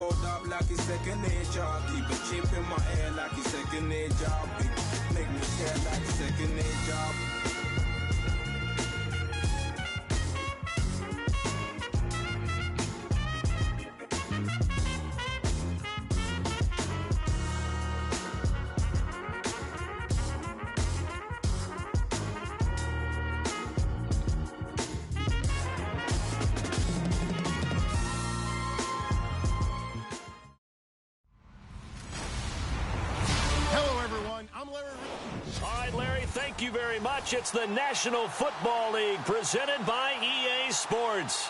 Hold up like it's second nature. Keep a chip in my air like it's second nature. Make me care like second nature. Thank you very much. It's the National Football League presented by EA Sports.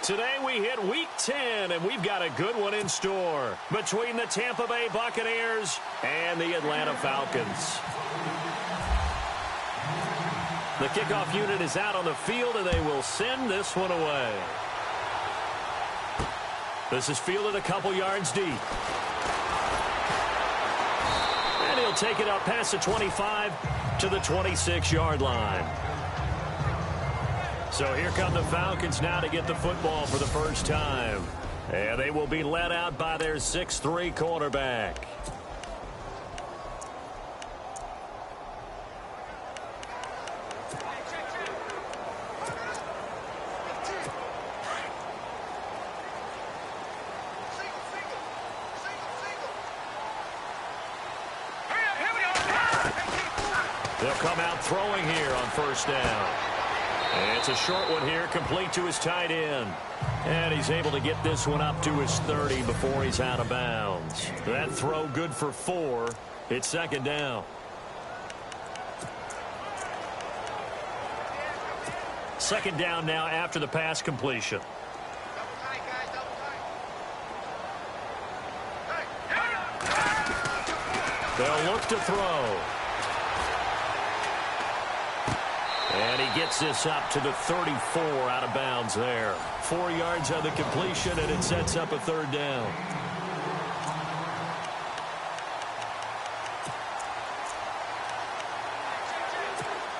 Today we hit Week 10, and we've got a good one in store between the Tampa Bay Buccaneers and the Atlanta Falcons. The kickoff unit is out on the field, and they will send this one away. This is fielded a couple yards deep. And he'll take it up past the 25 to the 26-yard line. So here come the Falcons now to get the football for the first time. And they will be led out by their 6'3" quarterback. They'll come out throwing here on first down. And it's a short one here, complete to his tight end. And he's able to get this one up to his 30 before he's out of bounds. That throw good for 4. It's second down. Second down now after the pass completion. They'll look to throw. And he gets this up to the 34 out of bounds there. 4 yards on the completion, and it sets up a third down.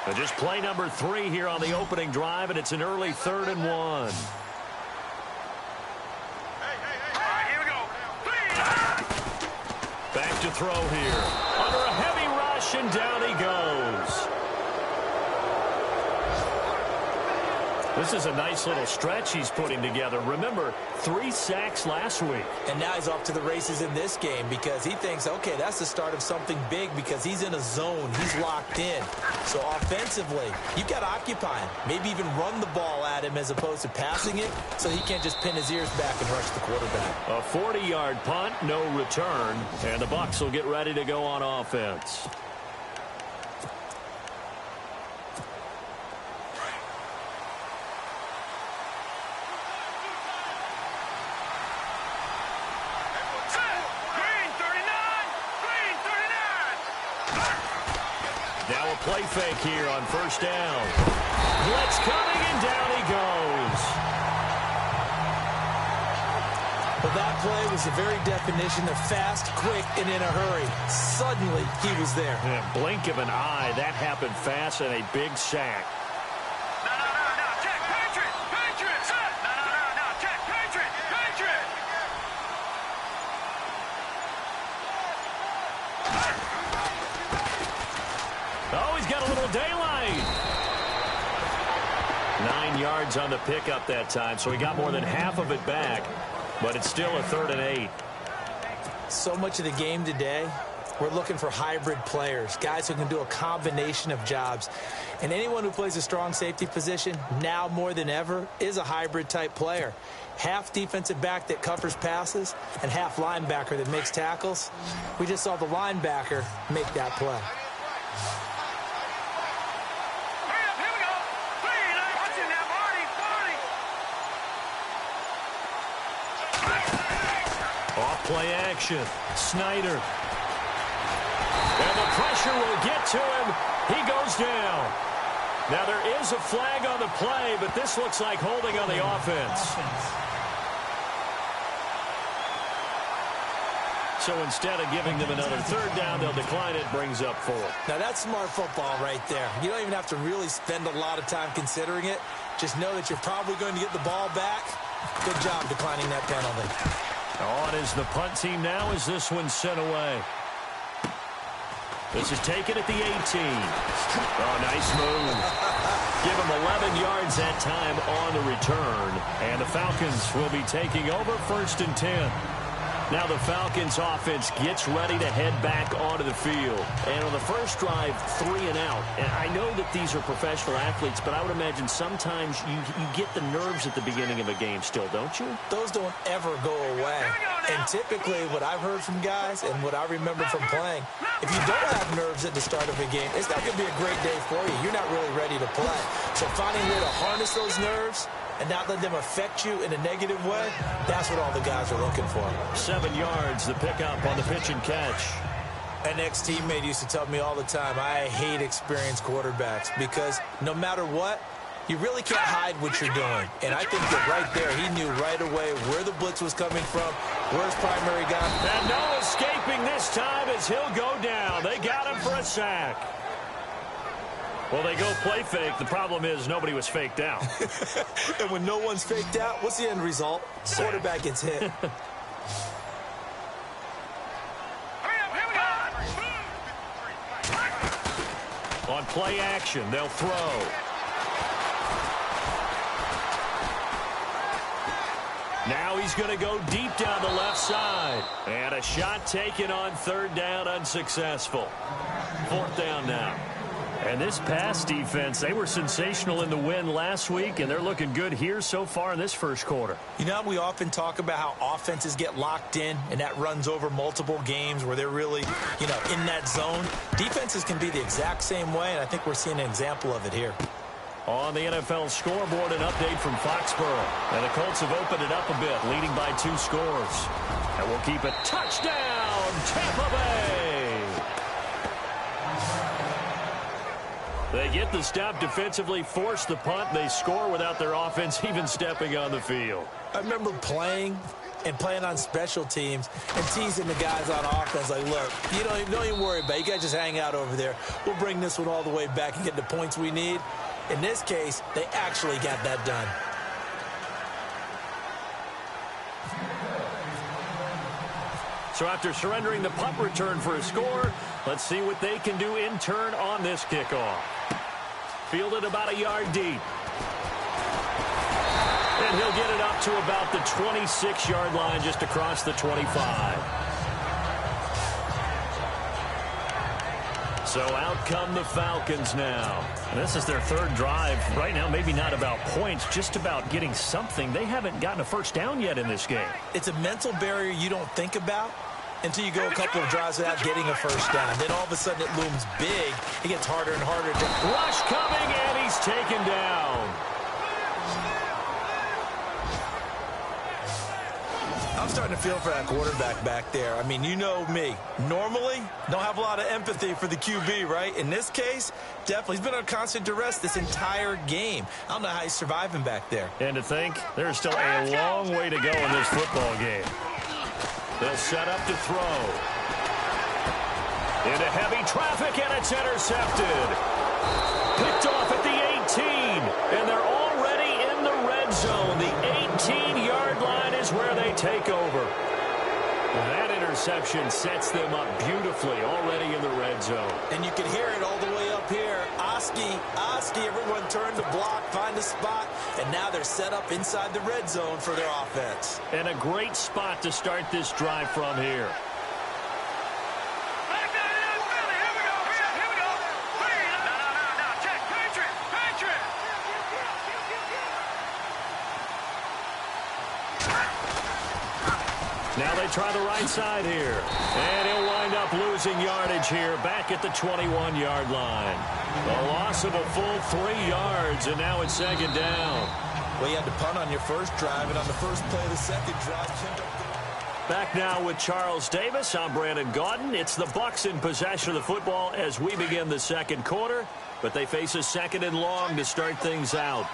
And just play number 3 here on the opening drive, and it's an early 3rd and 1. All right, here we go. Back to throw here. Under a heavy rush, and down he goes. This is a nice little stretch he's putting together. Remember, 3 sacks last week. And now he's off to the races in this game because he thinks, okay, that's the start of something big because he's in a zone. He's locked in. So offensively, you've got to occupy him. Maybe even run the ball at him as opposed to passing it so he can't just pin his ears back and rush the quarterback. A 40-yard punt, no return, and the Bucs will get ready to go on offense. Now a play fake here on first down. Blitz coming, and down he goes. Well, that play was the very definition of fast, quick, and in a hurry. Suddenly, he was there. In a blink of an eye, that happened fast, and a big sack. No, check, Patriot, set. No, check, Patriot. Oh, he's got a little daylight. 9 yards on the pickup that time, so he got more than half of it back. But it's still a 3rd and 8. So much of the game today, we're looking for hybrid players, guys who can do a combination of jobs. And anyone who plays a strong safety position, now more than ever, is a hybrid-type player. Half defensive back that covers passes and half linebacker that makes tackles. We just saw the linebacker make that play. Play action. Snyder. And the pressure will get to him. He goes down. Now there is a flag on the play, but this looks like holding on the offense. So instead of giving them another 3rd down, they'll decline it. Brings up 4. Now that's smart football right there. You don't even have to really spend a lot of time considering it. Just know that you're probably going to get the ball back. Good job declining that penalty. On is the punt team now as this one's sent away. This is taken at the 18. Oh, nice move. Give him 11 yards that time on the return. And the Falcons will be taking over 1st and 10. Now the Falcons offense gets ready to head back onto the field. And on the first drive, 3 and out. And I know that these are professional athletes, but I would imagine sometimes you get the nerves at the beginning of a game still, don't you? Those don't ever go away. And typically what I've heard from guys and what I remember from playing, if you don't have nerves at the start of a game, it's not going to be a great day for you. You're not really ready to play. So finding a way to harness those nerves and not let them affect you in a negative way, that's what all the guys are looking for. 7 yards, the pickup on the pitch and catch. An ex-teammate used to tell me all the time, I hate experienced quarterbacks because no matter what, you really can't hide what you're doing. And I think that right there, he knew right away where the blitz was coming from, where his primary guy. And no escaping this time as he'll go down. They got him for a sack. Well, they go play fake. The problem is nobody was faked out. And when no one's faked out, what's the end result? Quarterback gets hit. On play action, they'll throw. Now he's going to go deep down the left side. And a shot taken on 3rd down, unsuccessful. 4th down now. And this pass defense, they were sensational in the win last week, and they're looking good here so far in this first quarter. You know, we often talk about how offenses get locked in, and that runs over multiple games where they're really, in that zone. Defenses can be the exact same way, and I think we're seeing an example of it here. On the NFL scoreboard, an update from Foxborough. And the Colts have opened it up a bit, leading by 2 scores. And we'll keep it touchdown, Tampa Bay. They get the stop defensively, force the punt. They score without their offense even stepping on the field. I remember playing on special teams and teasing the guys on offense like, look, don't even worry about it. You guys just hang out over there. We'll bring this one all the way back and get the points we need. In this case, they actually got that done. So after surrendering the punt return for a score, let's see what they can do in turn on this kickoff. Fielded about a yard deep. And he'll get it up to about the 26-yard line, just across the 25. So out come the Falcons now. And this is their 3rd drive. Right now, maybe not about points, just about getting something. They haven't gotten a first down yet in this game. It's a mental barrier you don't think about until you go a couple of drives without getting a first down. Then all of a sudden it looms big. It gets harder and harder to rush coming, and he's taken down. I'm starting to feel for that quarterback back there. I mean, you know me. Normally, don't have a lot of empathy for the QB, right? In this case, definitely. He's been on constant duress this entire game. I don't know how he's surviving back there. And to think, there's still a long way to go in this football game. They'll set up to throw. Into heavy traffic, and it's intercepted. Picked off at the 18, and they're already in the red zone. The 18-yard line is where they take over. That interception sets them up beautifully already in the red zone. And you can hear it all the way up here. Oski, everyone turned to block, find a spot, and now they're set up inside the red zone for their offense. And a great spot to start this drive from here. Now they try the right side here. And he'll wind up losing yardage here back at the 21-yard line. A loss of a full 3 yards, and now it's 2nd down. Well, you had to punt on your first drive, and on the first play of the second drive. Back now with Charles Davis. I'm Brandon Gaudin. It's the Bucs in possession of the football as we begin the second quarter, but they face a 2nd and long to start things out.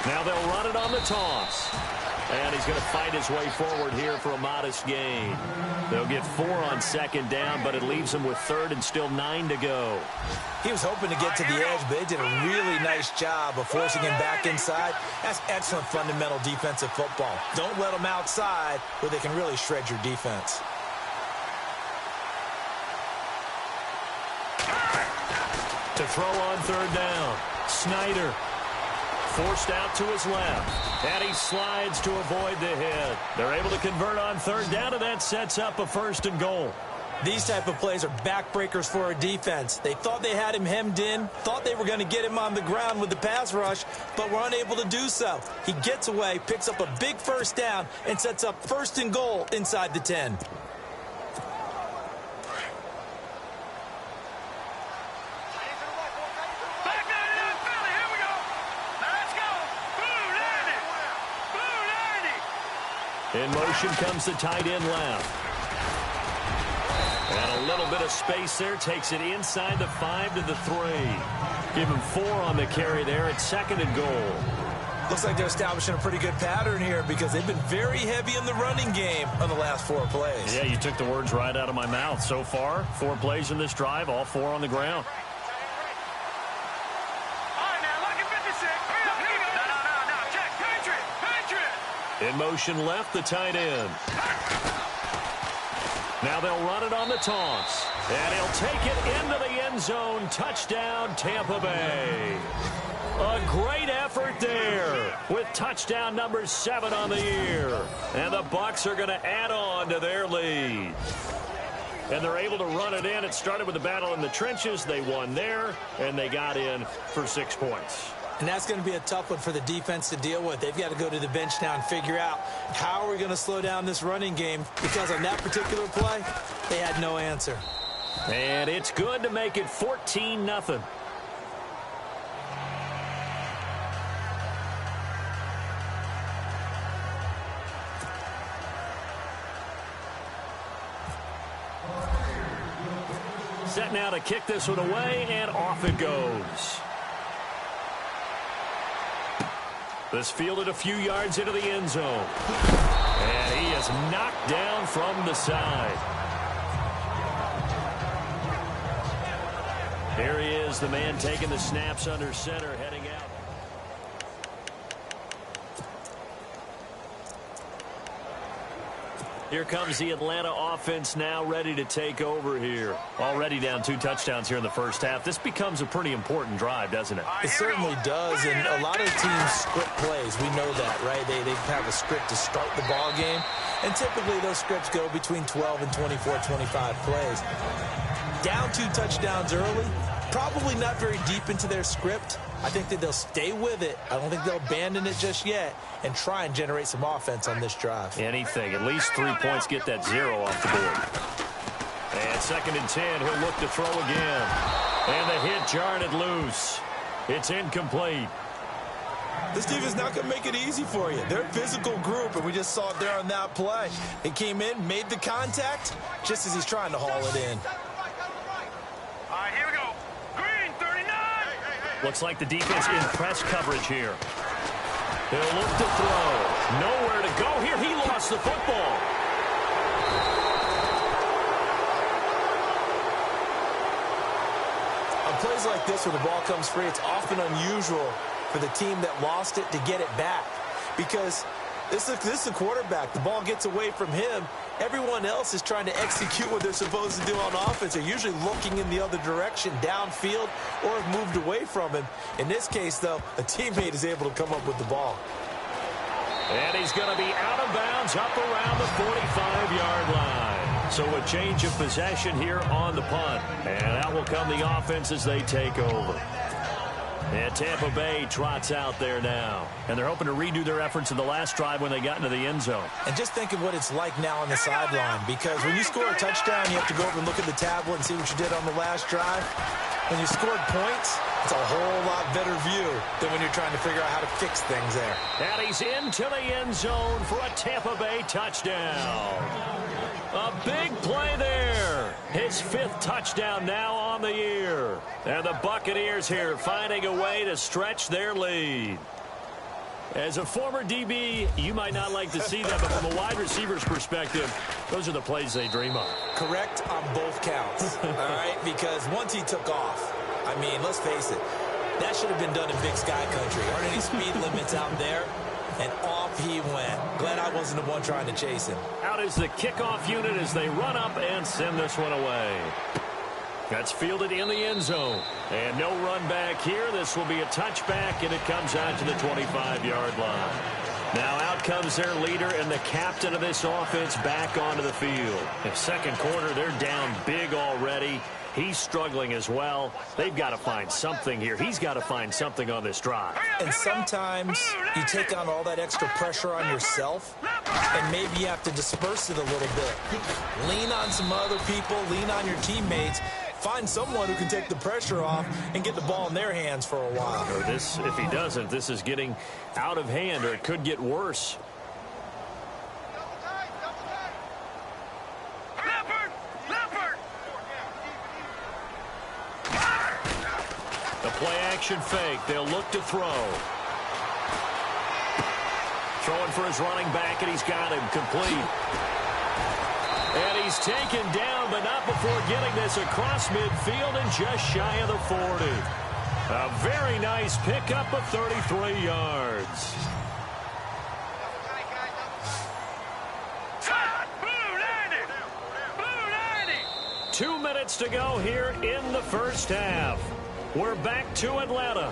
Now they'll run it on the toss. And he's going to fight his way forward here for a modest gain. They'll get 4 on second down, but it leaves them with third and still 9 to go. He was hoping to get to the edge, but they did a really nice job of forcing him back inside. That's excellent fundamental defensive football. Don't let them outside where they can really shred your defense. To throw on third down, Snyder forced out to his left, and he slides to avoid the hit. They're able to convert on third down, and that sets up a 1st and goal. These type of plays are backbreakers for a defense. They thought they had him hemmed in, thought they were going to get him on the ground with the pass rush, but were unable to do so. He gets away, picks up a big 1st down, and sets up 1st and goal inside the 10. In motion comes the tight end left. And a little bit of space there. Takes it inside the 5 to the 3. Give him 4 on the carry there. It's 2nd and goal. Looks like they're establishing a pretty good pattern here because they've been very heavy in the running game on the last 4 plays. Yeah, you took the words right out of my mouth. So far, 4 plays in this drive, all 4 on the ground. In motion left, the tight end. Now they'll run it on the taunts. And he'll take it into the end zone. Touchdown, Tampa Bay. A great effort there with touchdown number 7 on the year. And the Bucs are going to add on to their lead. And they're able to run it in. It started with a battle in the trenches. They won there, and they got in for 6 points. And that's going to be a tough one for the defense to deal with. They've got to go to the bench now and figure out how are we going to slow down this running game, because on that particular play, they had no answer. And it's good to make it 14-0. Set now to kick this one away, and off it goes. This fielded a few yards into the end zone. And he is knocked down from the side. Here he is, the man taking the snaps under center, heading out. Here comes the Atlanta offense now ready to take over here. Already down 2 touchdowns here in the first half. This becomes a pretty important drive, doesn't it? It certainly does, and a lot of teams script plays. We know that, right? They have a script to start the ball game, and typically those scripts go between 12 and 24, 25 plays. Down 2 touchdowns early, probably not very deep into their script. I think that they'll stay with it. I don't think they'll abandon it just yet and try and generate some offense on this drive. Anything. At least 3 points, get that 0 off the board. And 2nd and 10, he'll look to throw again. And the hit jarred it loose. It's incomplete. This team is not going to make it easy for you. They're a physical group, and we just saw it there on that play. He came in, made the contact, just as he's trying to haul it in. All right, here we go. Green, 39. Looks like the defense in press coverage here. He'll look to throw. Nowhere to go here. He lost the football. On plays like this where the ball comes free, it's often unusual for the team that lost it to get it back, because this is a quarterback. The ball gets away from him. Everyone else is trying to execute what they're supposed to do on offense. They're usually looking in the other direction, downfield, or have moved away from him. In this case, though, a teammate is able to come up with the ball. And he's going to be out of bounds up around the 45-yard line. So a change of possession here on the punt. And out will come the offense as they take over. And Tampa Bay trots out there now. And they're hoping to redo their efforts in the last drive when they got into the end zone. And just think of what it's like now on the sideline, because when you score a touchdown, you have to go over and look at the tablet and see what you did on the last drive. When you scored points, it's a whole lot better view than when you're trying to figure out how to fix things there. And he's into the end zone for a Tampa Bay touchdown. A big play there. His 5th touchdown now on the year. And the Buccaneers here finding a way to stretch their lead. As a former DB, you might not like to see that, but from a wide receiver's perspective, those are the plays they dream of. Correct on both counts, all right? Because once he took off, I mean, let's face it, that should have been done in Big Sky Country. Aren't any speed limits out there? And off he went. Glad I wasn't the one trying to chase him. Out is the kickoff unit as they run up and send this one away. That's fielded in the end zone. And no run back here. This will be a touchback, and it comes out to the 25-yard line. Now out comes their leader and the captain of this offense back onto the field. In second quarter, they're down big already. He's struggling as well. They've got to find something here. He's got to find something on this drive. And sometimes you take on all that extra pressure on yourself, and maybe you have to disperse it a little bit. Lean on some other people, lean on your teammates. Find someone who can take the pressure off and get the ball in their hands for a while. Or this, if he doesn't, this is getting out of hand, or it could get worse. The play-action fake. They'll look to throw. Throwing for his running back, and he's got him complete. And he's taken down, but not before getting this across midfield and just shy of the 40. A very nice pickup of 33 yards. Blue 90! 2 minutes to go here in the first half. We're back to Atlanta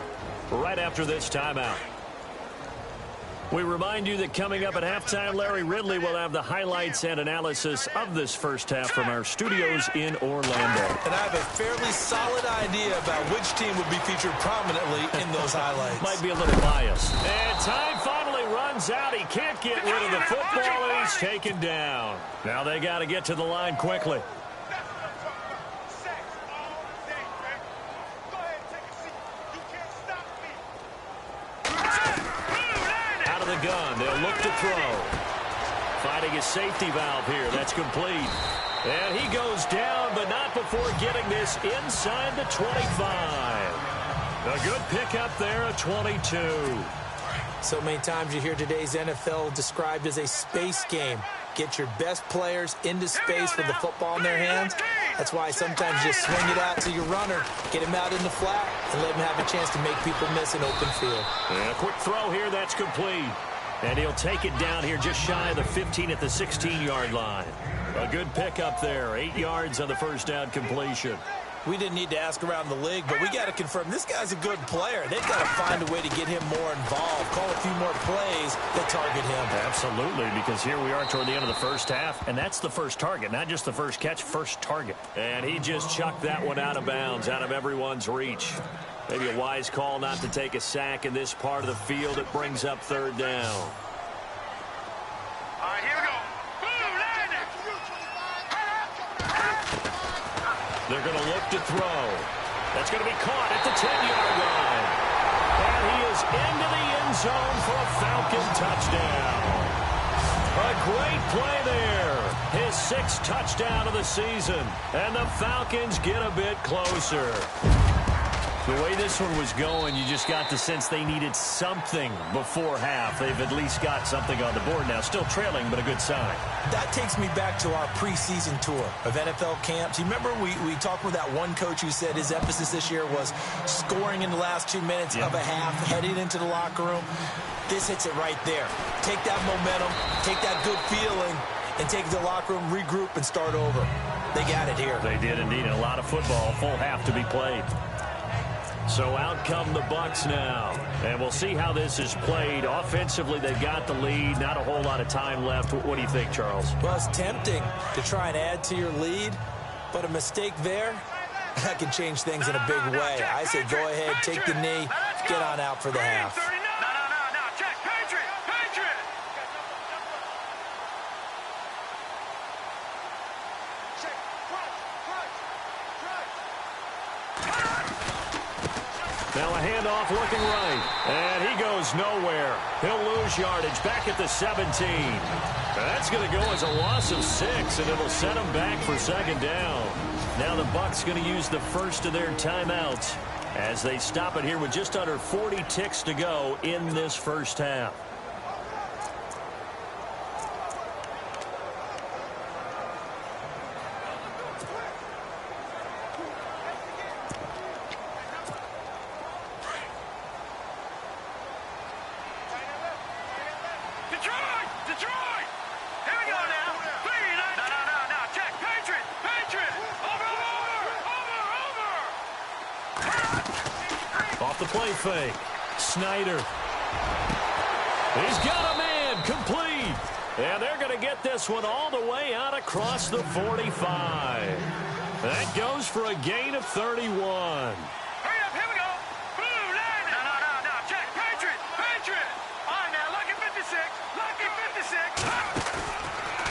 right after this timeout. We remind you that coming up at halftime, Larry Ridley will have the highlights and analysis of this first half from our studios in Orlando. And I have a fairly solid idea about which team would be featured prominently in those highlights. Might be a little biased. And time finally runs out. He can't get rid of the football, and he's taken down. Now they got to get to the line quickly. Gun. They'll look to throw. Finding his safety valve here. That's complete. And he goes down, but not before getting this inside the 25. A good pickup there at 22. So many times you hear today's NFL described as a space game. Get your best players into space with the football in their hands. That's why sometimes you just swing it out to your runner, get him out in the flat, and let him have a chance to make people miss an open field. And a quick throw here, that's complete. And he'll take it down here just shy of the 15 at the 16-yard line. A good pickup there, 8 yards on the first down completion. We didn't need to ask around the league, but we got to confirm this guy's a good player. They've got to find a way to get him more involved, call a few more plays that target him. Absolutely, because here we are toward the end of the first half, and that's the first target, not just the first catch, first target. And he just chucked that one out of bounds, out of everyone's reach. Maybe a wise call not to take a sack in this part of the field. It brings up third down. All right, here we go. They're going to look to throw. That's going to be caught at the 10-yard line. And he is into the end zone for a Falcon touchdown. A great play there. His 6th touchdown of the season. And the Falcons get a bit closer. The way this one was going, you just got the sense they needed something before half. They've at least got something on the board now. Still trailing, but a good sign. That takes me back to our preseason tour of NFL camps. You remember we talked with that one coach who said his emphasis this year was scoring in the last 2 minutes of a half, heading into the locker room. This hits it right there. Take that momentum, take that good feeling, and take it to the locker room, regroup, and start over. They got it here. They did indeed. A lot of football, full half to be played. So out come the Bucs now. And we'll see how this is played. Offensively, they've got the lead. Not a whole lot of time left. What do you think, Charles? Well, it's tempting to try and add to your lead, but a mistake there, that can change things in a big way. I say go ahead, take the knee, get on out for the half. No, check. Patriot. Check. Now a handoff looking right. And he goes nowhere. He'll lose yardage back at the 17. That's going to go as a loss of 6, and it'll set him back for second down. Now the Bucs going to use the first of their timeouts. as they stop it here with just under 40 ticks to go in this first half. Detroit! Here we go now. No. Check. Patriot. Over. Off the play fake. Snyder. He's got a man. Complete. And they're going to get this one all the way out across the 45. That goes for a gain of 31. Hurry up. Here we go. Blue line. No. Check. Patriot. All right, now. Lucky 56.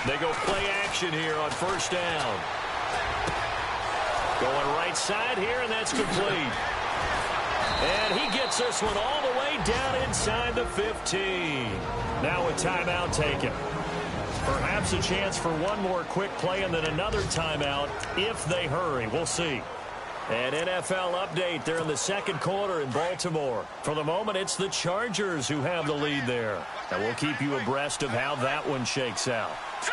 They go play action here on first down. Going right side here, and that's complete. And he gets this one all the way down inside the 15. Now a timeout taken. Perhaps a chance for one more quick play and then another timeout if they hurry. We'll see. An NFL update there in the second quarter in Baltimore. For the moment, it's the Chargers who have the lead there. And we'll keep you abreast of how that one shakes out. No.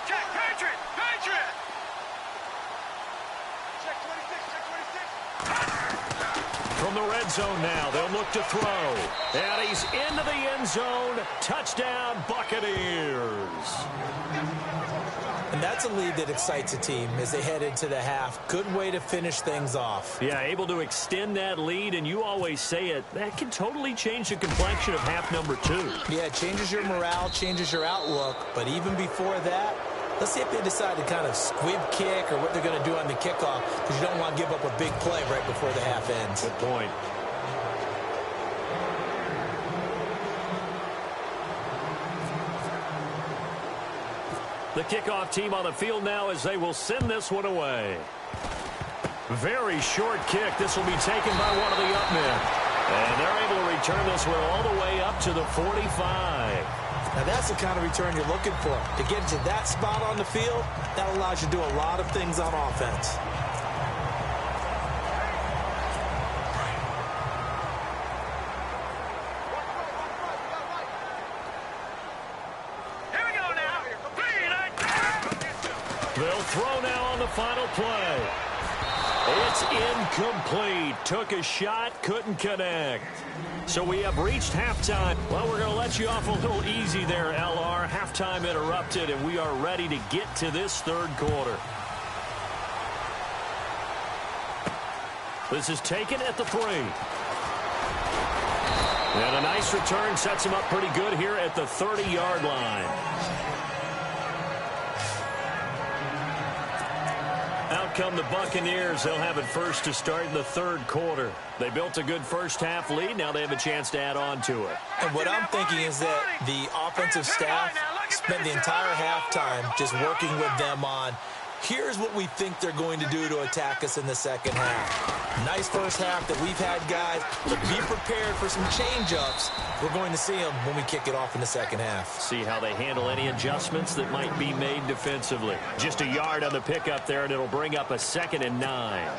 Check. Patriot. Check 26. From the red zone now, they'll look to throw. And he's into the end zone. Touchdown, Buccaneers. And that's a lead that excites a team as they head into the half. Good way to finish things off. Yeah, able to extend that lead, and you always say it, that can totally change the complexion of half number 2. Yeah, it changes your morale, changes your outlook. But even before that, let's see if they decide to kind of squib kick or what they're going to do on the kickoff, because you don't want to give up a big play right before the half ends. Good point. The kickoff team on the field now as they will send this one away. Very short kick. This will be taken by one of the up men. And they're able to return this one all the way up to the 45. Now that's the kind of return you're looking for. To get into that spot on the field, that allows you to do a lot of things on offense. They'll throw now on the final play. It's incomplete. Took a shot, couldn't connect. So we have reached halftime. Well, we're going to let you off a little easy there, LR. Halftime interrupted, and we are ready to get to this third quarter. This is taken at the 3. And a nice return sets him up pretty good here at the 30-yard line. Out come the Buccaneers. They'll have it first to start in the third quarter. They built a good first half lead. Now they have a chance to add on to it. And what I'm thinking is that the offensive staff spent the entire halftime just working with them on, here's what we think they're going to do to attack us in the second half. Nice first half that we've had, guys, but be prepared for some change-ups. We're going to see them when we kick it off in the second half. See how they handle any adjustments that might be made defensively. Just a yard on the pickup there, and it'll bring up a 2nd and 9.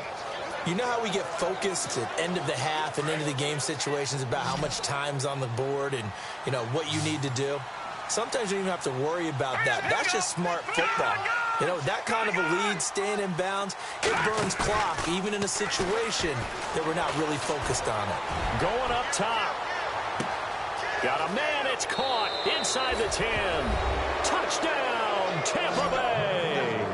You know how we get focused at end of the half and into the game situations about how much time's on the board and, you know, what you need to do? Sometimes you don't even have to worry about that. That's just smart football. You know, that kind of a lead, staying in bounds, it burns clock, even in a situation that we're not really focused on it. Going up top. Got a man, it's caught inside the 10. Touchdown, Tampa Bay.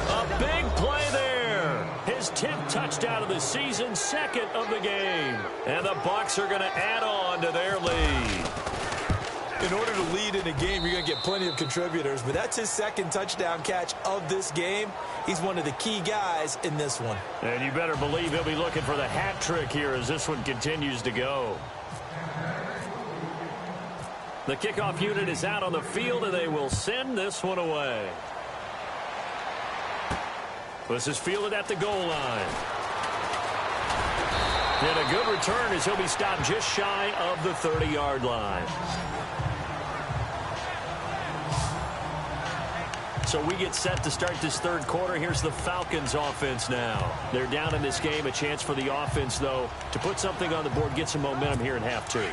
A big play there. His 10th touchdown of the season, 2nd of the game. And the Bucs are going to add on to their lead. In order to lead in a game, you're going to get plenty of contributors, but that's his 2nd touchdown catch of this game. He's one of the key guys in this one. And you better believe he'll be looking for the hat trick here as this one continues to go. The kickoff unit is out on the field, and they will send this one away. This is fielded at the goal line. And a good return as he'll be stopped just shy of the 30-yard line. So we get set to start this third quarter. Here's the Falcons offense now. They're down in this game. A chance for the offense, though, to put something on the board, get some momentum here in half two.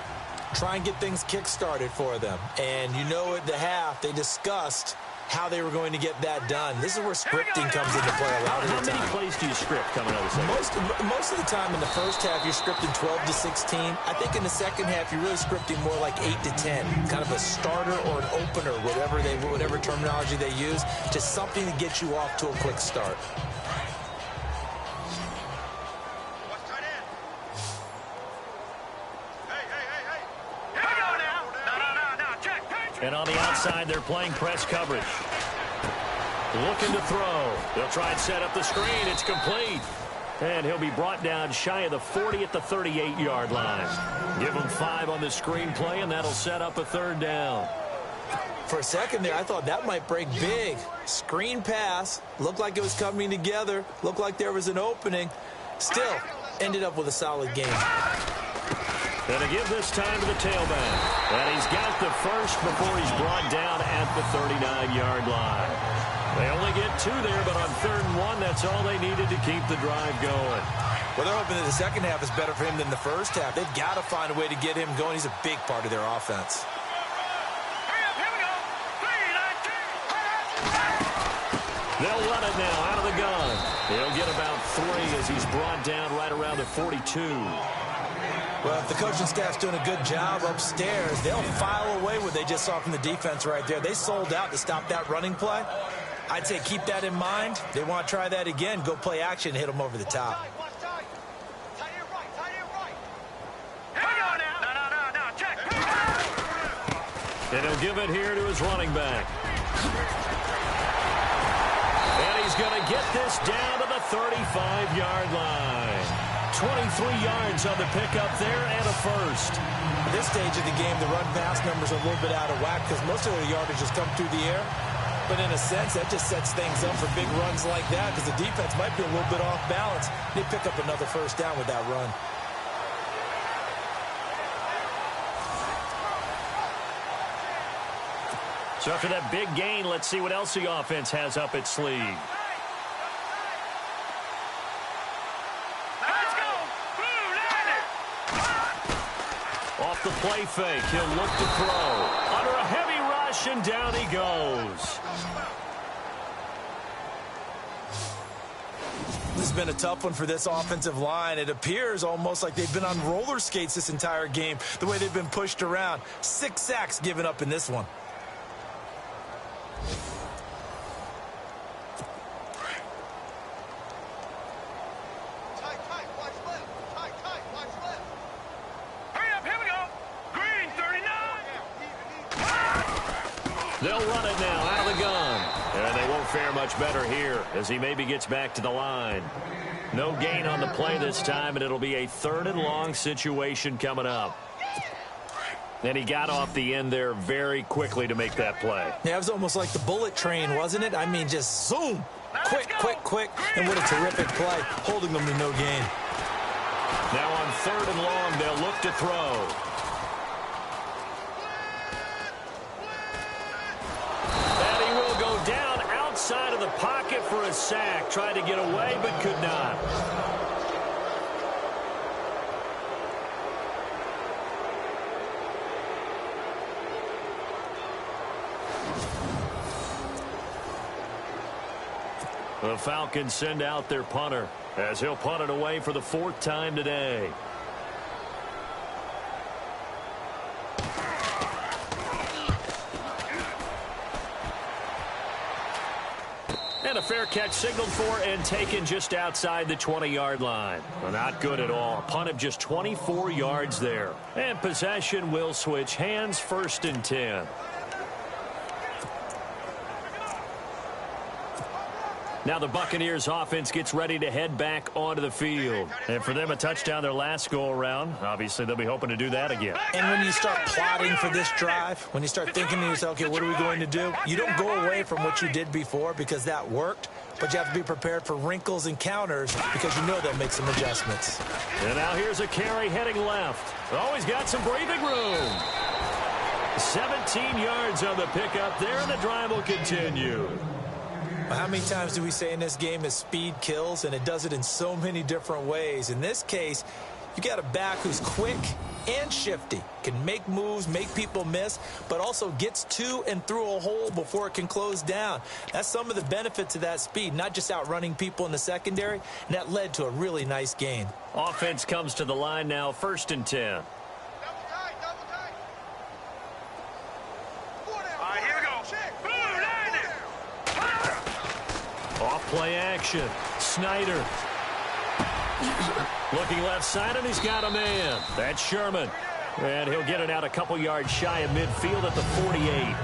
Try and get things kick-started for them. And you know at the half, they discussed how they were going to get that done. This is where scripting comes into play a lot of the time. How many plays do you script coming out of the second? Most of the time in the first half, you're scripting 12 to 16. I think in the second half, you're really scripting more like 8 to 10. Kind of a starter or an opener, whatever terminology they use, just something to get you off to a quick start. And on the outside, they're playing press coverage. Looking to throw. They'll try and set up the screen. It's complete. And he'll be brought down shy of the 40 at the 38-yard line. Give him 5 on the screenplay, and that'll set up a third down. For a second there, I thought that might break big. Screen pass. Looked like it was coming together. Looked like there was an opening. Still, ended up with a solid game. And to give this time to the tailback. And he's got the first before he's brought down at the 39-yard line. They only get 2 there, but on 3rd and 1, that's all they needed to keep the drive going. Well, they're hoping that the second half is better for him than the first half. They've got to find a way to get him going. He's a big part of their offense. Here we go. 3, 19. They'll run it now out of the gun. He'll get about 3 as he's brought down right around the 42. Well, if the coaching staff's doing a good job upstairs, they'll file away what they just saw from the defense right there. They sold out to stop that running play. I'd say keep that in mind. They want to try that again. Go play action, hit them over the top. And he'll give it here to his running back. And he's going to get this down to the 35-yard line. 23 yards on the pickup there and a first. At this stage of the game, the run-pass numbers are a little bit out of whack because most of the yardage has come through the air. But in a sense, that just sets things up for big runs like that because the defense might be a little bit off balance. They pick up another first down with that run. So after that big gain, let's see what else the offense has up its sleeve. Off the play fake, he'll look to throw. Under a heavy rush, and down he goes. This has been a tough one for this offensive line. It appears almost like they've been on roller skates this entire game, the way they've been pushed around. 6 sacks given up in this one. They'll run it now out of the gun. And they won't fare much better here as he maybe gets back to the line. No gain on the play this time, and it'll be a 3rd and long situation coming up. And he got off the end there very quickly to make that play. Yeah, it was almost like the bullet train, wasn't it? I mean, just zoom. Quick. And what a terrific play, holding them to no gain. Now on 3rd and long, they'll look to throw. Down outside of the pocket for a sack. Tried to get away, but could not. The Falcons send out their punter as he'll punt it away for the 4th time today. And a fair catch signaled for and taken just outside the 20-yard line. Well, not good at all. A punt of just 24 yards there. And possession will switch hands, 1st and 10. Now the Buccaneers offense gets ready to head back onto the field. And for them, a touchdown their last go-around. Obviously, they'll be hoping to do that again. And when you start plotting for this drive, when you start thinking to yourself, okay, what are we going to do? You don't go away from what you did before because that worked, but you have to be prepared for wrinkles and counters because you know they'll make some adjustments. And now here's a carry heading left. Always got some breathing room. 17 yards on the pickup there, and the drive will continue. How many times do we say in this game is speed kills, and it does it in so many different ways. In this case, you got a back who's quick and shifty, can make moves, make people miss, but also gets to and through a hole before it can close down. That's some of the benefits of that speed, not just outrunning people in the secondary, and that led to a really nice gain. Offense comes to the line now, 1st and 10. All right, here we go. Boom, landed. Off play action. Snyder. Looking left side, and he's got a man. That's Sherman. And he'll get it out a couple yards shy of midfield at the 48.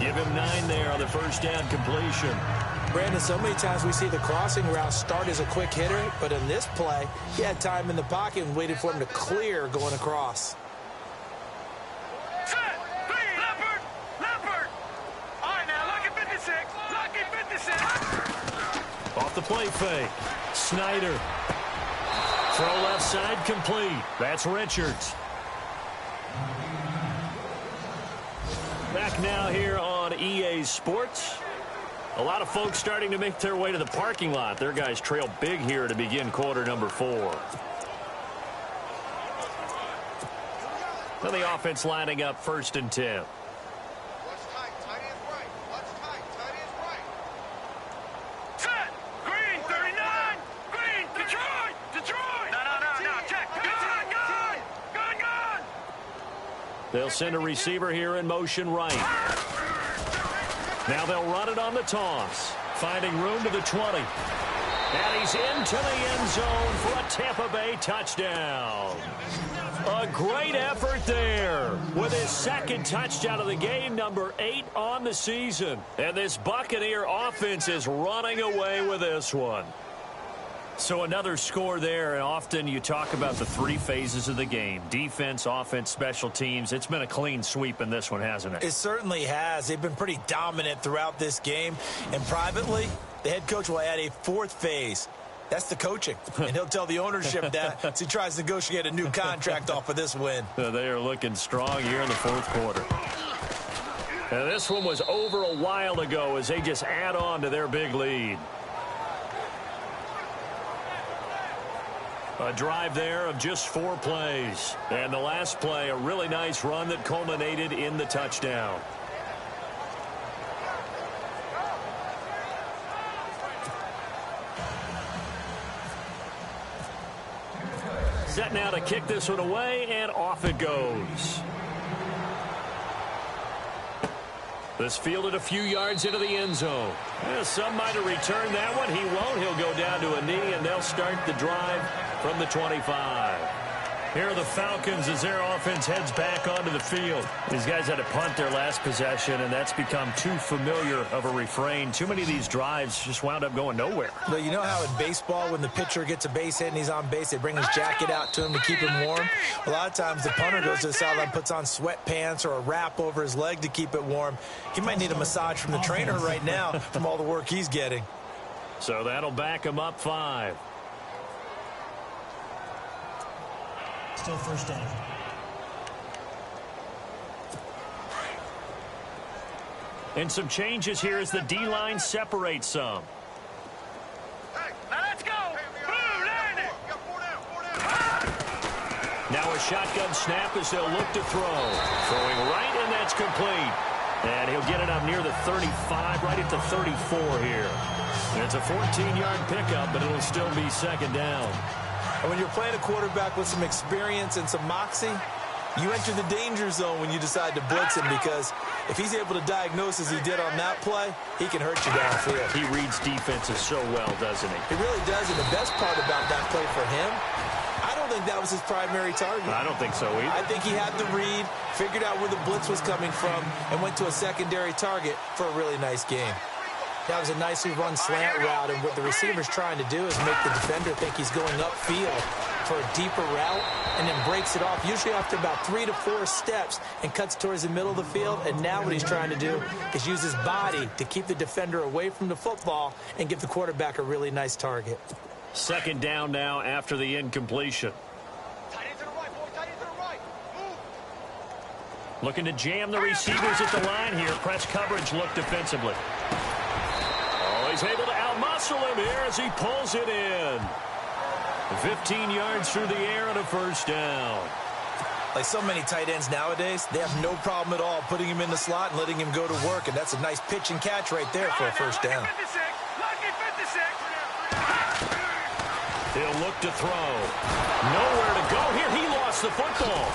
Give him 9 there on the first down completion. Brandon, so many times we see the crossing route start as a quick hitter, but in this play, he had time in the pocket and waited for him to clear going across. Set, please. Leopard, Leopard. All right, now, lucky 56. Lucky 56. Off the play fake. Snyder. Throw left side complete. That's Richards. Back now here on EA Sports. A lot of folks starting to make their way to the parking lot. Their guys trail big here to begin quarter number 4. Then the offense lining up 1st and 10. They'll send a receiver here in motion right. Now they'll run it on the toss. Finding room to the 20. And he's into the end zone for a Tampa Bay touchdown. A great effort there with his 2nd touchdown of the game, number 8 on the season. And this Buccaneer offense is running away with this one. So another score there, and often you talk about the 3 phases of the game. Defense, offense, special teams. It's been a clean sweep in this one, hasn't it? It certainly has. They've been pretty dominant throughout this game. And privately, the head coach will add a 4th phase. That's the coaching. And he'll tell the ownership that as he tries to negotiate a new contract off of this win. They are looking strong here in the 4th quarter. And this one was over a while ago as they just add on to their big lead. A drive there of just 4 plays. And the last play, a really nice run that culminated in the touchdown. Set now to kick this one away, and off it goes. This fielded a few yards into the end zone. Some might have returned that one. He won't. He'll go down to a knee, and they'll start the drive from the 25. Here are the Falcons as their offense heads back onto the field. These guys had to punt their last possession, and that's become too familiar of a refrain. Too many of these drives just wound up going nowhere. But you know how in baseball, when the pitcher gets a base hit and he's on base, they bring his jacket out to him to keep him warm? A lot of times the punter goes to the sideline, puts on sweatpants or a wrap over his leg to keep it warm. He might need a massage from the trainer right now from all the work he's getting. So that'll back him up 5. Still first down. And some changes here as the D-line separates some. Hey, now let's go. Boom, landed. Now a shotgun snap as they'll look to throw. Throwing right, and that's complete. And he'll get it up near the 35, right at the 34 here. And it's a 14-yard pickup, but it'll still be 2nd down. And when you're playing a quarterback with some experience and some moxie, you enter the danger zone when you decide to blitz him, because if he's able to diagnose as he did on that play, he can hurt you downfield. He reads defenses so well, doesn't he? He really does, and the best part about that play for him, I don't think that was his primary target. I don't think so either. I think he had the read, figured out where the blitz was coming from, and went to a secondary target for a really nice game. That was a nicely run slant route, and what the receiver's trying to do is make the defender think he's going upfield for a deeper route, and then breaks it off, usually after about 3 to 4 steps, and cuts towards the middle of the field. And now what he's trying to do is use his body to keep the defender away from the football and give the quarterback a really nice target. 2nd down now after the incompletion. Tight end to the right, boy. Tight end to the right. Move. Looking to jam the receivers at the line here. Press coverage look defensively. Oh, he's able whistle him here as he pulls it in. 15 yards through the air and a first down. Like so many tight ends nowadays, they have no problem at all putting him in the slot and letting him go to work, and that's a nice pitch and catch right there for a first down. He'll look to throw. Nowhere to go here. He lost the football.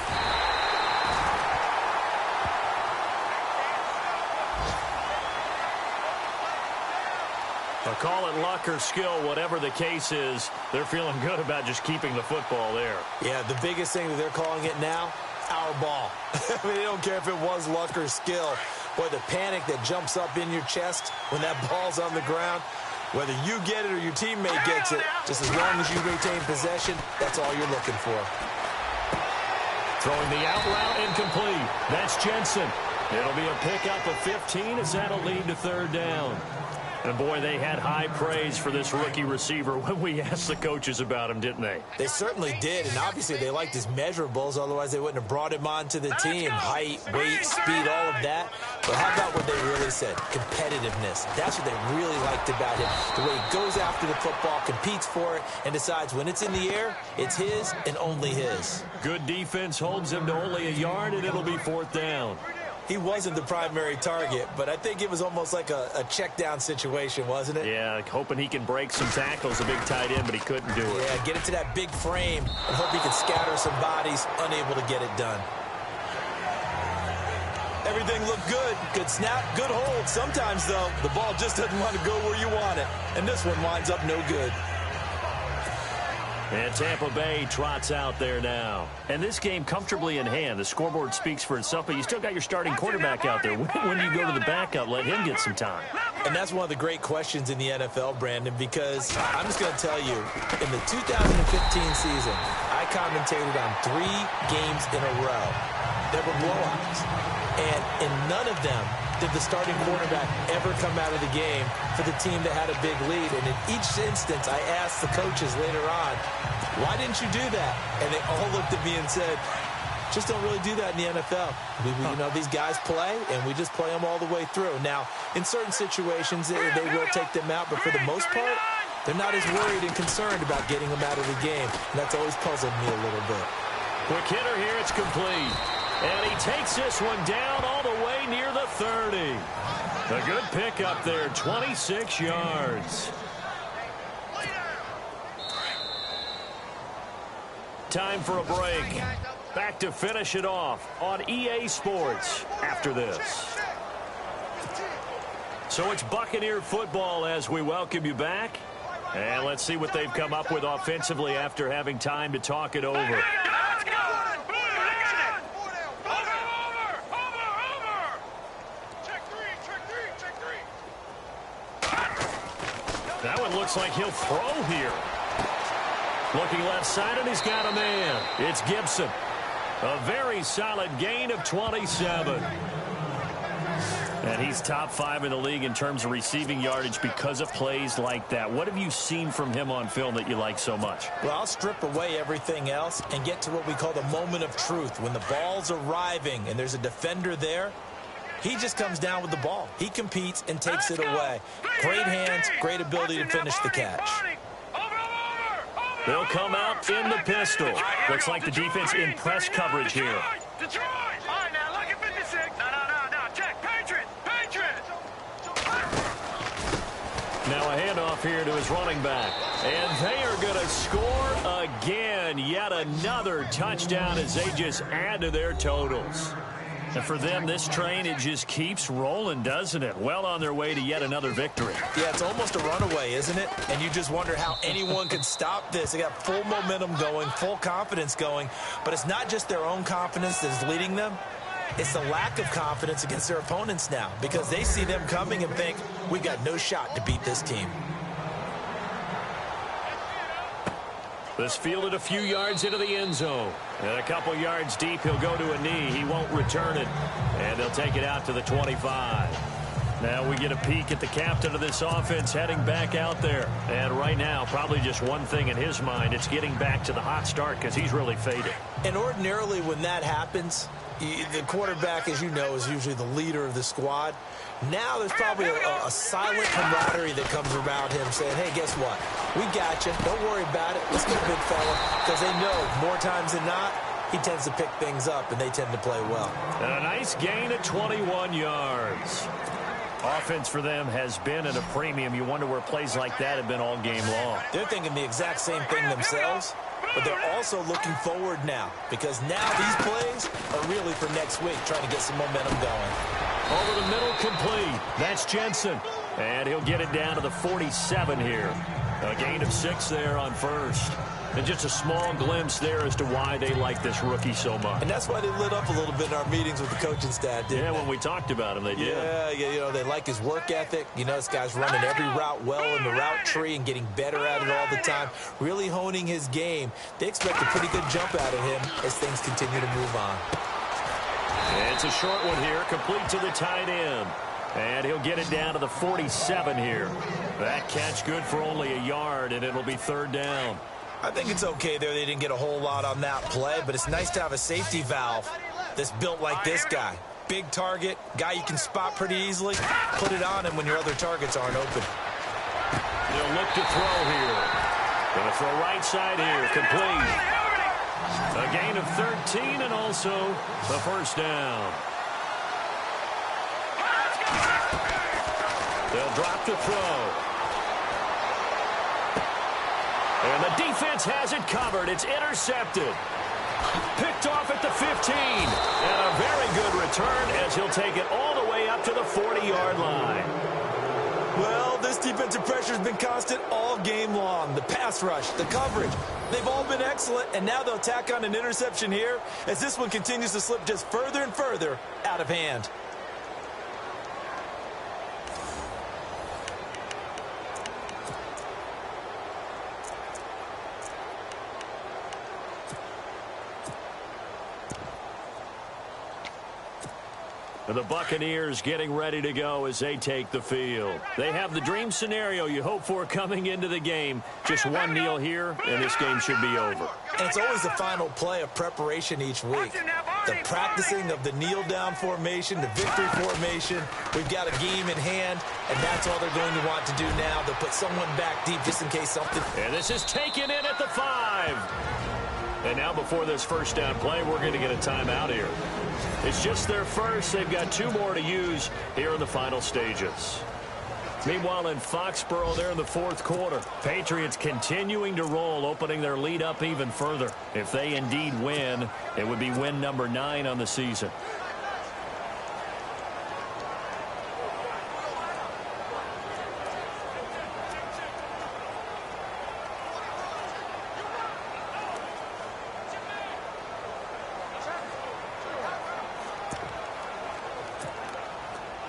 I'll call it luck or skill, whatever the case is. They're feeling good about just keeping the football there. Yeah, the biggest thing that they're calling it now, our ball. I mean, they don't care if it was luck or skill. Boy, the panic that jumps up in your chest when that ball's on the ground, whether you get it or your teammate gets it, just as long as you retain possession, that's all you're looking for. Throwing the out route incomplete. That's Jensen. It'll be a pickup of 15 as that'll lead to third down. And, boy, they had high praise for this rookie receiver when we asked the coaches about him, didn't they? They certainly did, and obviously they liked his measurables. Otherwise, they wouldn't have brought him onto the team. Height, weight, speed, all of that. But how about what they really said? Competitiveness. That's what they really liked about him. The way he goes after the football, competes for it, and decides when it's in the air, it's his and only his. Good defense holds him to only a yard, and it'll be fourth down. He wasn't the primary target, but I think it was almost like a check-down situation, wasn't it? Yeah, hoping he can break some tackles, a big tight end, but he couldn't do it. Yeah, get it to that big frame and hope he can scatter some bodies, unable to get it done. Everything looked good. Good snap, good hold. Sometimes, though, the ball just doesn't want to go where you want it, and this one winds up no good. And Tampa Bay trots out there now. And this game comfortably in hand. The scoreboard speaks for itself, but you still got your starting quarterback out there. When you go to the backup, let him get some time. And that's one of the great questions in the NFL, Brandon, because I'm just going to tell you, in the 2015 season, I commentated on 3 games in a row that were blowouts. And in none of them did the starting quarterback ever come out of the game for the team that had a big lead. And in each instance, I asked the coaches later on, why didn't you do that? And they all looked at me and said, just don't really do that in the NFL. You know, these guys play, and we just play them all the way through. Now, in certain situations, they will take them out, but for the most part, they're not as worried and concerned about getting them out of the game. And that's always puzzled me a little bit. Quick hitter here, it's complete. And he takes this one down all the way near the 30. A good pickup there, 26 yards. Time for a break. Back to finish it off on EA Sports after this. So it's Buccaneer football as we welcome you back. And let's see what they've come up with offensively after having time to talk it over. That one looks like he'll throw here. Looking left side, and he's got a man. It's Gibson. A very solid gain of 27. And he's top 5 in the league in terms of receiving yardage because of plays like that. What have you seen from him on film that you like so much? Well, I'll strip away everything else and get to what we call the moment of truth. When the ball's arriving and there's a defender there, he just comes down with the ball. He competes and takes it away. Great hands, great ability to finish the catch. They'll come out in the pistol. Looks like the defense in press coverage here. Detroit! All right, now, look at 56. No. Check. Patriots! Now a handoff here to his running back. And they are going to score again. Yet another touchdown as they just add to their totals. And for them, this train, it just keeps rolling, doesn't it? Well on their way to yet another victory. Yeah, it's almost a runaway, isn't it? And you just wonder how anyone could stop this. They got full momentum going, full confidence going. But it's not just their own confidence that's leading them. It's the lack of confidence against their opponents now because they see them coming and think, we've got no shot to beat this team. This fielded a few yards into the end zone. And a couple yards deep, he'll go to a knee. He won't return it. And they'll take it out to the 25. Now we get a peek at the captain of this offense heading back out there. And right now, probably just one thing in his mind. It's getting back to the hot start because he's really faded. And ordinarily when that happens, The quarterback, as you know, is usually the leader of the squad. Now there's probably a silent camaraderie that comes around him saying, hey, guess what? We got you. Don't worry about it. Let's go, big fella. Because they know more times than not, he tends to pick things up, and they tend to play well. And a nice gain of 21 yards. Offense for them has been at a premium. You wonder where plays like that have been all game long. They're thinking the exact same thing themselves, but they're also looking forward now because now these plays are really for next week, trying to get some momentum going. Over the middle, complete. That's Jensen. And he'll get it down to the 47 here. A gain of 6 there on first. And just a small glimpse there as to why they like this rookie so much. And that's why they lit up a little bit in our meetings with the coaching staff, didn't they? When we talked about him, they did. Yeah, you know, they like his work ethic. You know, this guy's running every route well in the route tree and getting better at it all the time, really honing his game. They expect a pretty good jump out of him as things continue to move on. It's a short one here, complete to the tight end. And he'll get it down to the 47 here. That catch good for only a yard, and it'll be third down. I think it's okay there. They didn't get a whole lot on that play, but it's nice to have a safety valve that's built like this guy. Big target, guy you can spot pretty easily. Put it on him when your other targets aren't open. They'll look to throw here. Going to throw right side here, complete. A gain of 13 and also the first down. They'll drop to throw. And the defense has it covered. It's intercepted. Picked off at the 15. And a very good return as he'll take it all the way up to the 40-yard line. Well, this defensive pressure has been constant all game long. The pass rush, the coverage, they've all been excellent. And now they'll tack on an interception here as this one continues to slip just further and further out of hand. The Buccaneers getting ready to go as they take the field. They have the dream scenario you hope for coming into the game. Just one kneel here, and this game should be over. And it's always the final play of preparation each week. The practicing of the kneel-down formation, the victory formation. We've got a game in hand, and that's all they're going to want to do now. They'll put someone back deep just in case something. And this is taken in at the 5. And now before this first down play, we're going to get a timeout here. It's just their first. They've got 2 more to use here in the final stages. Meanwhile, in Foxborough, they're in the 4th quarter. Patriots continuing to roll, opening their lead up even further. If they indeed win, it would be win number 9 on the season.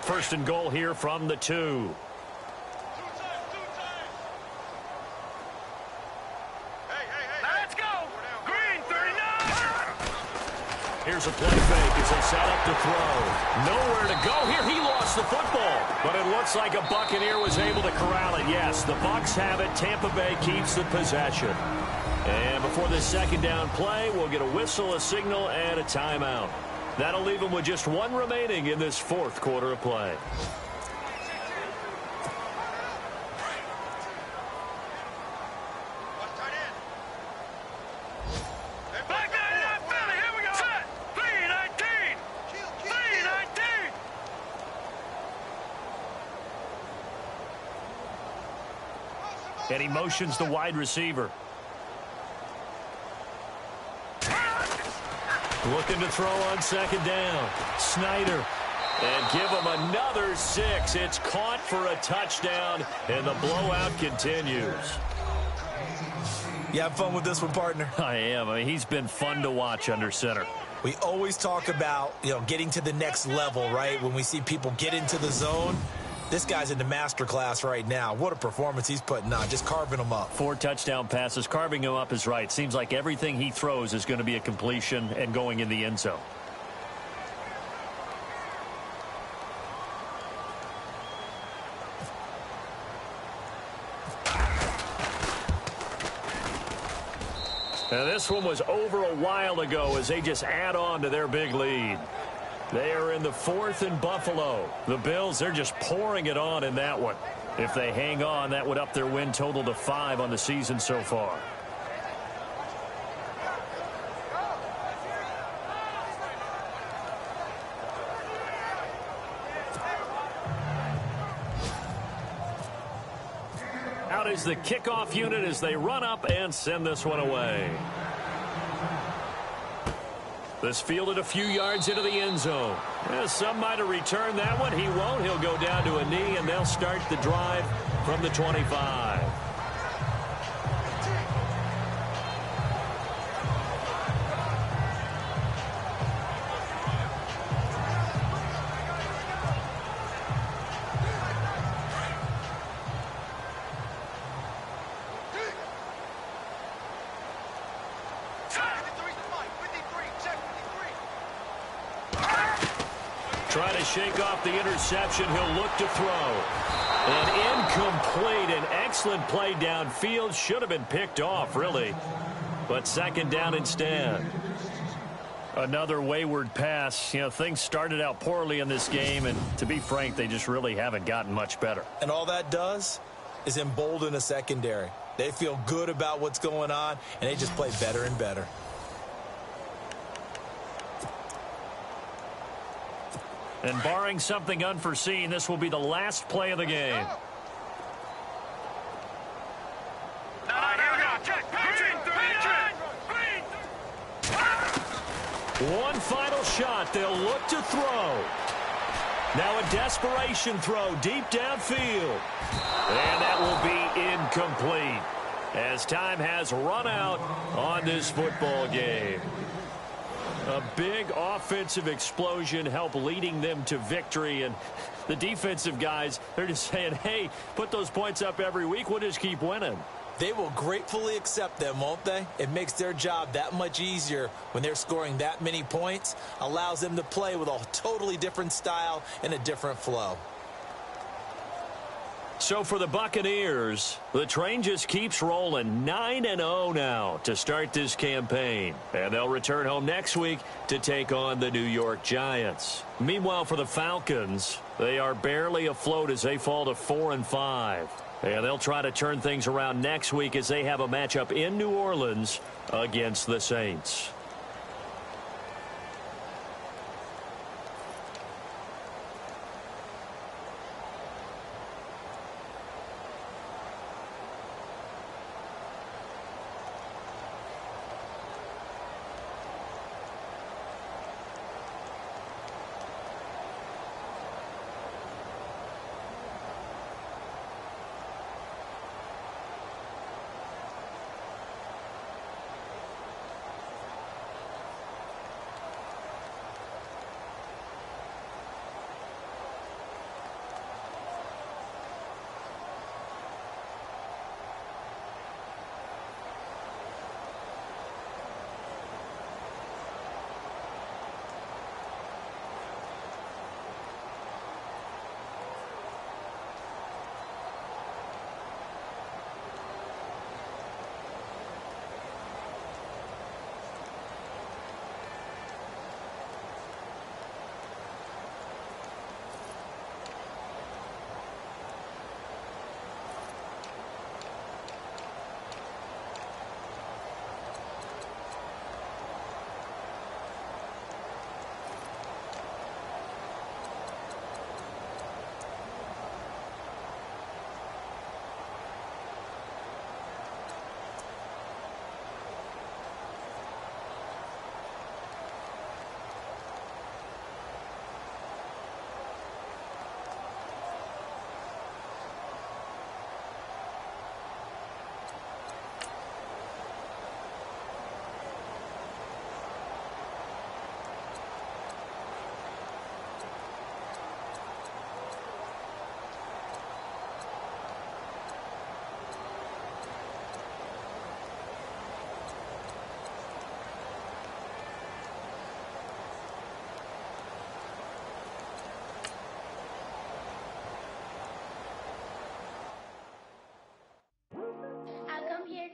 First and goal here from the 2. Let's go! Green 39! Here's a play fake as they set up to throw. Nowhere to go here. He lost the football. But it looks like a Buccaneer was able to corral it. Yes, the Bucs have it. Tampa Bay keeps the possession. And before this second down play, we'll get a whistle, a signal, and a timeout. That'll leave them with just 1 remaining in this 4th quarter of play. Back there, Philly, here we go! Set! 3-19! 3-19! And he motions the wide receiver. Looking to throw on second down. Snyder. And give him another 6. It's caught for a touchdown, and the blowout continues. You have fun with this one, partner? I am. I mean, he's been fun to watch under center. We always talk about, getting to the next level, right? When we see people get into the zone, this guy's in the master class right now. What a performance he's putting on, just carving them up. 4 touchdown passes. Carving him up is right. Seems like everything he throws is going to be a completion and going in the end zone. And this one was over a while ago as they just add on to their big lead. They are in the 4th in Buffalo. The Bills, they're just pouring it on in that one. If they hang on, that would up their win total to 5 on the season so far. Out is the kickoff unit as they run up and send this one away. This fielded a few yards into the end zone. Some might have returned that one. He won't. He'll go down to a knee, and they'll start the drive from the 25. Trying to shake off the interception. He'll look to throw. And incomplete. An excellent play downfield. Should have been picked off, really. But second down instead. Another wayward pass. You know, things started out poorly in this game, and to be frank, they just really haven't gotten much better. And all that does is embolden a secondary. They feel good about what's going on, and they just play better and better. And barring something unforeseen, this will be the last play of the game. One final shot. They'll look to throw. Now a desperation throw deep downfield. And that will be incomplete as time has run out on this football game. A big offensive explosion helped leading them to victory. And the defensive guys, they're just saying, hey, put those points up every week. We'll just keep winning. They will gratefully accept them, won't they? It makes their job that much easier when they're scoring that many points. Allows them to play with a totally different style and a different flow. So for the Buccaneers, the train just keeps rolling. 9-0 now to start this campaign. And they'll return home next week to take on the New York Giants. Meanwhile, for the Falcons, they are barely afloat as they fall to 4-5. And they'll try to turn things around next week as they have a matchup in New Orleans against the Saints.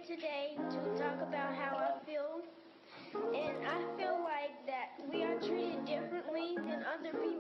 Today to talk about how I feel I feel like that we are treated differently than other people.